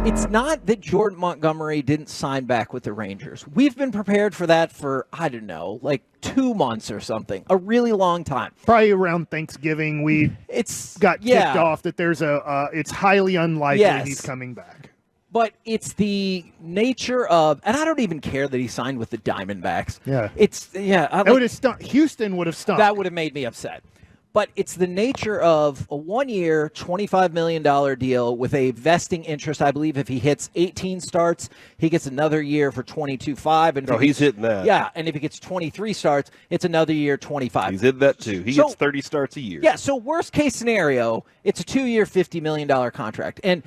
It's not that Jordan Montgomery didn't sign back with the Rangers. We've been prepared for that for, I don't know, like 2 months or something, a really long time. Probably around Thanksgiving, we got tipped off that there's it's highly unlikely he's coming back. But it's the nature of, and I don't even care that he signed with the Diamondbacks. Yeah. It would have stunk. Houston would have stunk. That would have made me upset. But it's the nature of a 1-year, $25 million deal with a vesting interest. I believe if he hits 18 starts, he gets another year for 22.5. And he's hitting that. Yeah, and if he gets 23 starts, it's another year, 25. He's hitting that too. He gets 30 starts a year. Yeah, so worst case scenario, it's a 2-year, $50 million contract. And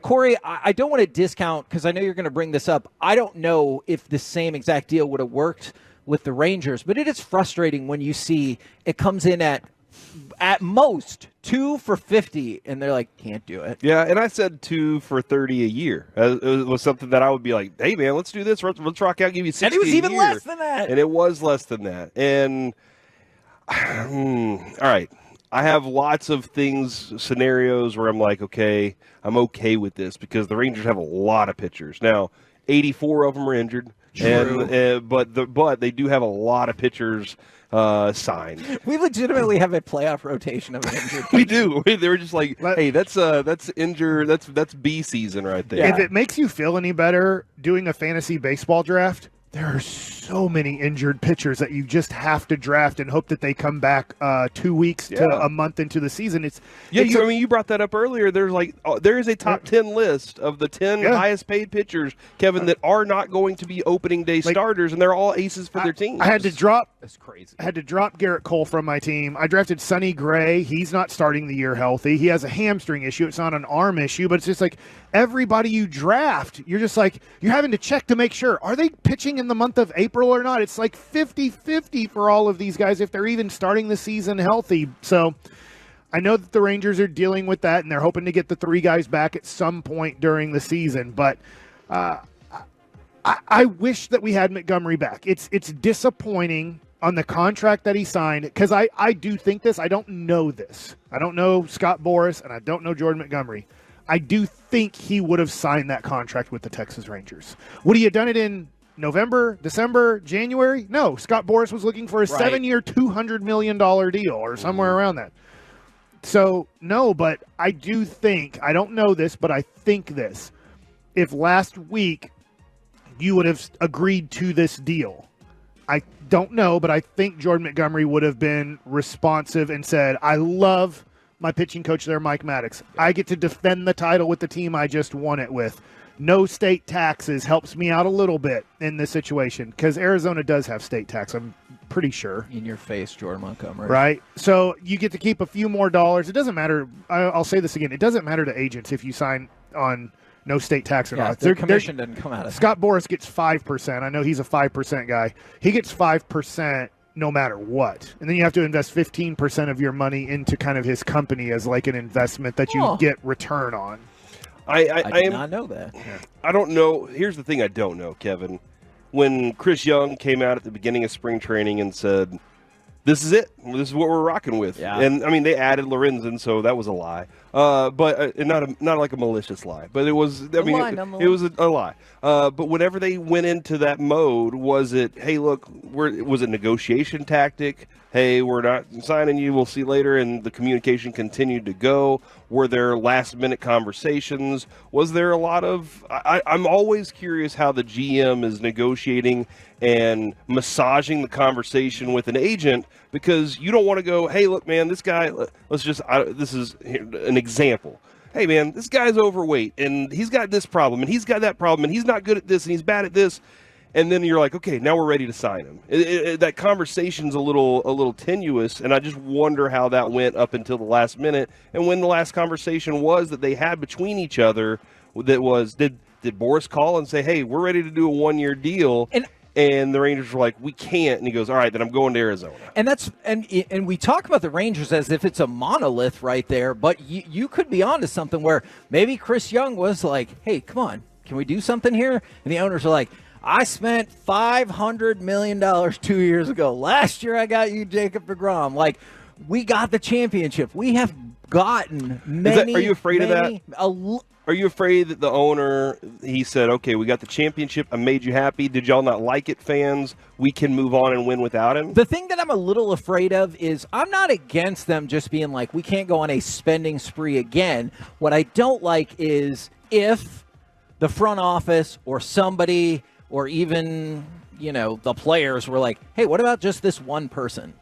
Corey, I don't want to discount, because I know you're going to bring this up. I don't know if the same exact deal would have worked with the Rangers, but it is frustrating when you see it comes in at most 2 for $50, and they're like, can't do it. Yeah, and I said 2 for $30 a year. It was something that I would be like, hey, man, let's do this. Let's rock out, give you 60 and it was even year. less than that. And it was less than that. And, all right, I have lots of scenarios where I'm like, okay, I'm okay with this because the Rangers have a lot of pitchers. Now, 84 of them are injured. True. But they do have a lot of pitchers signed. We legitimately have a playoff rotation of injured. We do. They were just like, hey, that's injured. That's B season right there. If it makes you feel any better, doing a fantasy baseball draft, there are so many injured pitchers that you just have to draft and hope that they come back 2 weeks to a month into the season. You brought that up earlier. There is a top 10 list of the 10 highest paid pitchers, Kevin, that are not going to be opening day starters, and they're all aces for their teams. I had to drop. That's crazy. I had to drop Garrett Cole from my team. I drafted Sonny Gray. He's not starting the year healthy. He has a hamstring issue. It's not an arm issue, but it's just like everybody you draft, you're just like, you're having to check to make sure, are they pitching in the month of April or not? It's like 50-50 for all of these guys if they're even starting the season healthy. So I know that the Rangers are dealing with that, and they're hoping to get the 3 guys back at some point during the season. But I wish that we had Montgomery back. It's disappointing on the contract that he signed, because I do think this. I don't know this. I don't know Scott Boras, and I don't know Jordan Montgomery. I do think he would have signed that contract with the Texas Rangers. Would he have done it in November, December, January? No. Scott Boras was looking for a 7-year, $200 million deal or somewhere around that. So, no, but I do think, I don't know this, but I think this. If last week you would have agreed to this deal, I don't know, but I think Jordan Montgomery would have been responsive and said, I love my pitching coach there, Mike Maddox. I get to defend the title with the team I just won it with. No state taxes helps me out a little bit in this situation, because Arizona does have state tax, I'm pretty sure. In your face, Jordan Montgomery. Right? So you get to keep a few more dollars. It doesn't matter. I'll say this again. It doesn't matter to agents if you sign on no state tax or not. Their commission doesn't come out of Scott Boras gets 5%. I know he's a 5% guy. He gets 5% no matter what. And then you have to invest 15% of your money into kind of his company as like an investment that you get return on. I did not know that. Yeah. I don't know. Here's the thing I don't know, Kevin. When Chris Young came out at the beginning of spring training and said, this is it. This is what we're rocking with. Yeah. And, I mean, they added Lorenzen, so that was a lie. But not like a malicious lie. But it was, it was a lie. But whenever they went into that mode, was it, hey, look, was it negotiation tactic? Hey, we're not signing you. We'll see later. And the communication continued to go. Were there last-minute conversations? Was there a lot of I'm always curious how the GM is negotiating and massaging the conversation with an agent, because you don't want to go, hey, look, man, this guy, this is an example. Hey, man, this guy's overweight, and he's got this problem, and he's got that problem, and he's not good at this, and he's bad at this. And then you're like, okay, now we're ready to sign him. That conversation's a little tenuous, and I just wonder how that went up until the last minute. And when the last conversation was that they had between each other, that was, did Boras call and say, hey, we're ready to do a 1-year deal? And the Rangers were like, we can't. And he goes, all right, then I'm going to Arizona. And that's and we talk about the Rangers as if it's a monolith right there, but you could be onto something where maybe Chris Young was like, hey, come on, can we do something here? And the owners are like, I spent $500 million 2 years ago. Last year I got you Jacob deGrom. Like, we got the championship. We have gotten many. Are you afraid of that? Are you afraid that the owner, he said, okay, we got the championship, I made you happy, did y'all not like it, fans? We can move on and win without him? The thing that I'm a little afraid of is I'm not against them just being like, we can't go on a spending spree again. What I don't like is if the front office or somebody or even, the players were like, hey, what about just this one person?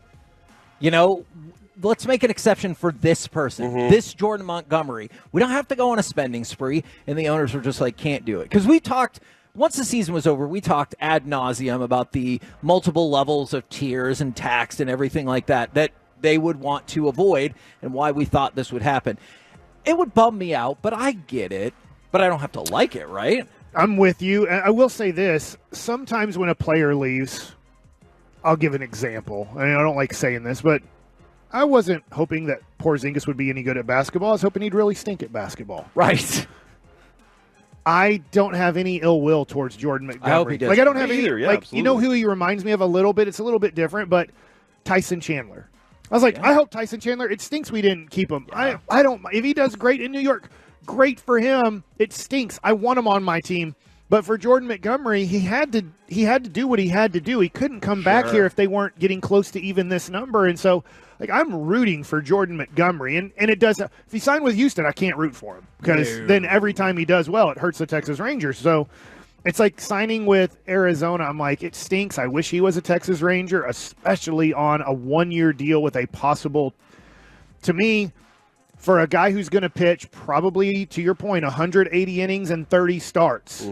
Let's make an exception for this person, this Jordan Montgomery. We don't have to go on a spending spree, and the owners were just like, can't do it. Because we talked, once the season was over, we talked ad nauseum about the multiple levels of tiers and tax and everything like that they would want to avoid and why we thought this would happen. It would bum me out, but I get it. But I don't have to like it, right? I'm with you. I will say this. Sometimes when a player leaves, I'll give an example. I don't like saying this, but I wasn't hoping that Porzingis would be any good at basketball. I was hoping he'd really stink at basketball. Right. I don't have any ill will towards Jordan Montgomery. I hope he does. Like, I don't have any. Either. Yeah, like, absolutely. you know who he reminds me of a little bit? It's a little bit different, but Tyson Chandler. I was like, I hope Tyson Chandler. It stinks we didn't keep him. Yeah. I don't. If he does great in New York, great for him. It stinks. I want him on my team. But for Jordan Montgomery, he had to do what he had to do. He couldn't come back here if they weren't getting close to even this number. And so, I'm rooting for Jordan Montgomery. And it does. If he signed with Houston, I can't root for him because then every time he does well, it hurts the Texas Rangers. So it's like signing with Arizona. I'm like, it stinks. I wish he was a Texas Ranger, especially on a one-year deal with a possible, to me, for a guy who's going to pitch probably, to your point, 180 innings and 30 starts.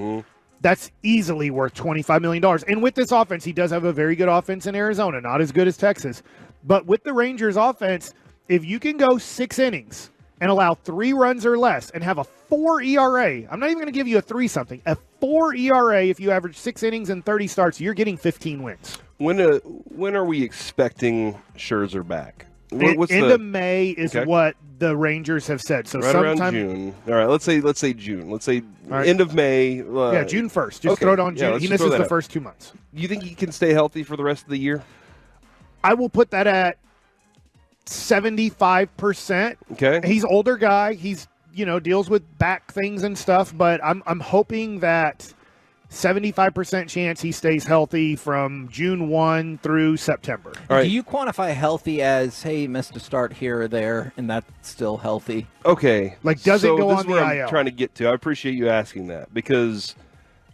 That's easily worth $25 million. And with this offense, he does have a very good offense in Arizona, not as good as Texas. But with the Rangers offense, if you can go 6 innings and allow 3 runs or less and have a 4 ERA, I'm not even going to give you a 3-something, a 4 ERA, if you average 6 innings and 30 starts, you're getting 15 wins. When are we expecting Scherzer back? What's End of May is what the Rangers have said. So right sometime around June. All right, let's say June. Let's say end of May. June 1st. Just throw it on June. He misses the first 2 months. You think he can stay healthy for the rest of the year? I will put that at 75%. Okay. He's an older guy. He's, deals with back things and stuff, but I'm hoping that 75% chance he stays healthy from June 1 through September. All right. Do you quantify healthy as, hey, missed a start here or there, and that's still healthy? Okay. Does it go this on is where the I'm IL? trying to get to. I appreciate you asking that because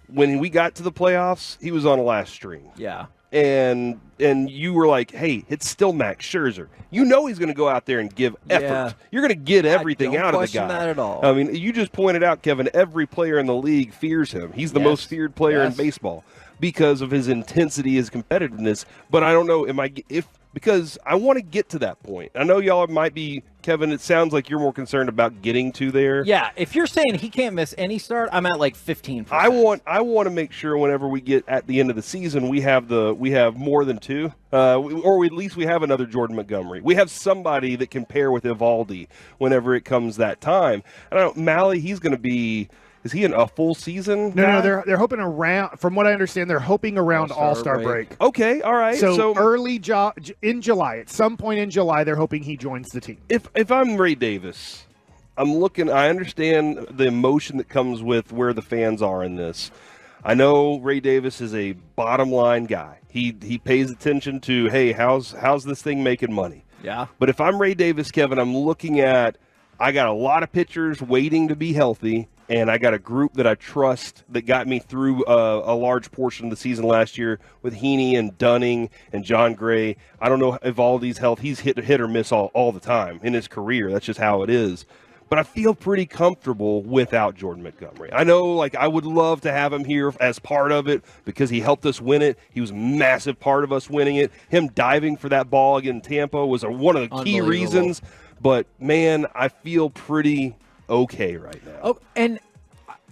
when we got to the playoffs, he was on a last string. Yeah. And you were like, hey, it's still Max Scherzer. You know he's going to go out there and give effort. Yeah. You're going to get everything out of the guy. I don't question that at all. I mean, you just pointed out, Kevin, every player in the league fears him. He's the most feared player in baseball because of his intensity, his competitiveness. But I don't know, because I want to get to that point. I know y'all might be, Kevin, it sounds like you're more concerned about getting to there. Yeah, if you're saying he can't miss any start, I'm at like 15%. I want to make sure whenever we get at the end of the season, we have more than 2, or at least we have another Jordan Montgomery. We have somebody that can pair with Evaldi whenever it comes that time. I don't know, Malley, he's going to be. Is he in a full season? No, they're hoping around. From what I understand, they're hoping around All-Star break. Okay, all right. So early in July, at some point in July, they're hoping he joins the team. If I'm Ray Davis, I'm looking. I understand the emotion that comes with where the fans are in this. I know Ray Davis is a bottom line guy. He pays attention to, hey, how's this thing making money? Yeah. But if I'm Ray Davis, Kevin, I'm looking at. I got a lot of pitchers waiting to be healthy. And I got a group that I trust that got me through a large portion of the season last year with Heaney and Dunning and John Gray. I don't know Evaldi's health. He's hit or miss all the time in his career. That's just how it is. But I feel pretty comfortable without Jordan Montgomery. I know, I would love to have him here as part of it because he helped us win it. He was a massive part of us winning it. Him diving for that ball against Tampa was one of the key reasons. But, man, I feel pretty okay right now. Oh, and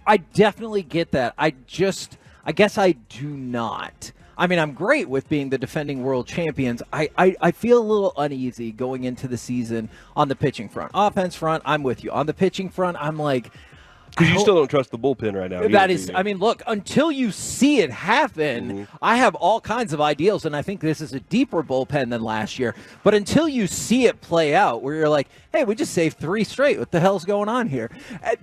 I definitely get that. I guess I do not. I mean, I'm great with being the defending world champions. I feel a little uneasy going into the season on the pitching front. Offense front, I'm with you. On the pitching front, I'm like, Because you still don't trust the bullpen right now. That is, I mean, look, until you see it happen, I have all kinds of ideals, and I think this is a deeper bullpen than last year. But until you see it play out, where you're like, hey, we just saved 3 straight. What the hell's going on here?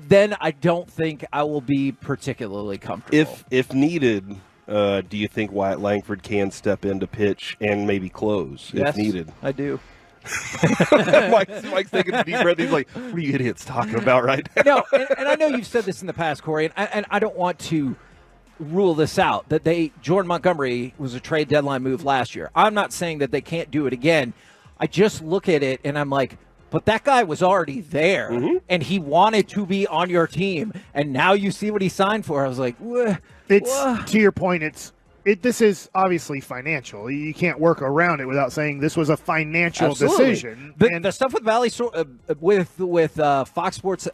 Then I don't think I will be particularly comfortable. If needed, do you think Wyatt Langford can step in to pitch and maybe close if needed? I do. Mike's taking a deep breath. He's like, what are you idiots talking about right now? No, and I know you've said this in the past, Corey, and I don't want to rule this out, that Jordan Montgomery was a trade deadline move last year. I'm not saying that they can't do it again. I just look at it, and I'm like, but that guy was already there, and he wanted to be on your team, and now you see what he signed for. I was like, to your point, this is obviously financial. You can't work around it without saying this was a financial decision. And the stuff with with Fox Sports,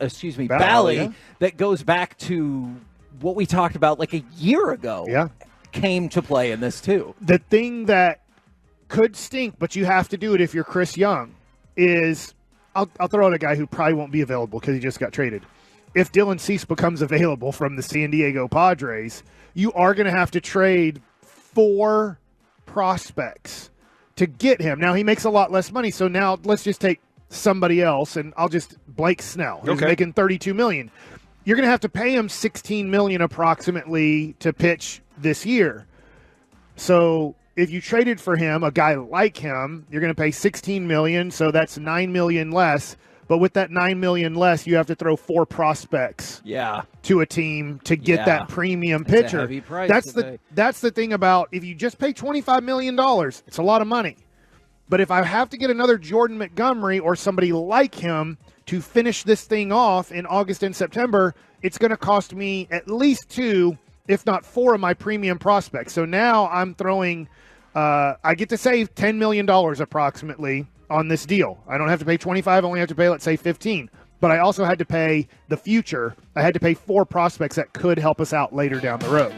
Bally, that goes back to what we talked about like a year ago. Came to play in this too. The thing that could stink, but you have to do it if you're Chris Young, is I'll throw out a guy who probably won't be available because he just got traded. If Dylan Cease becomes available from the San Diego Padres, you are going to have to trade 4 prospects to get him. Now, he makes a lot less money, so now let's just take somebody else, and I'll just Blake Snell, who's making $32 million. You're going to have to pay him $16 million approximately to pitch this year. So if you traded for him, a guy like him, you're going to pay $16 million, so that's $9 million less. But with that $9 million less, you have to throw 4 prospects to a team to get that premium pitcher. A heavy price that's the thing about if you just pay $25 million, it's a lot of money. But if I have to get another Jordan Montgomery or somebody like him to finish this thing off in August and September, it's going to cost me at least 2, if not 4 of my premium prospects. So now I'm throwing I get to save $10 million approximately on this deal. I don't have to pay 25, I only have to pay, let's say, 15. But I also had to pay the future. I had to pay 4 prospects that could help us out later down the road.